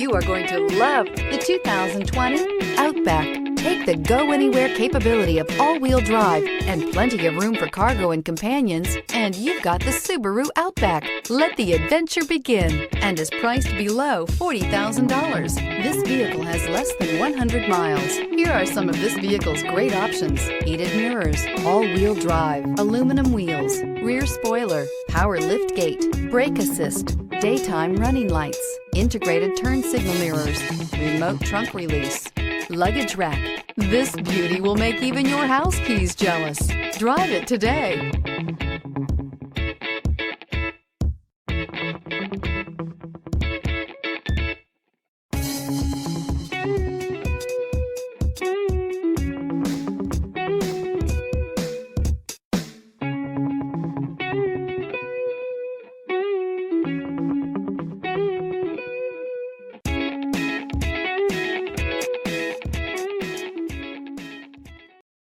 You are going to love the 2020 Outback. Take the go-anywhere capability of all-wheel drive and plenty of room for cargo and companions, and you've got the Subaru Outback. Let the adventure begin, and is priced below $40,000. This vehicle has less than 100 miles. Here are some of this vehicle's great options: heated mirrors, all-wheel drive, aluminum wheels, rear spoiler, power liftgate, brake assist, daytime running lights, integrated turn signal mirrors, remote trunk release, luggage rack. This beauty will make even your house keys jealous. Drive it today.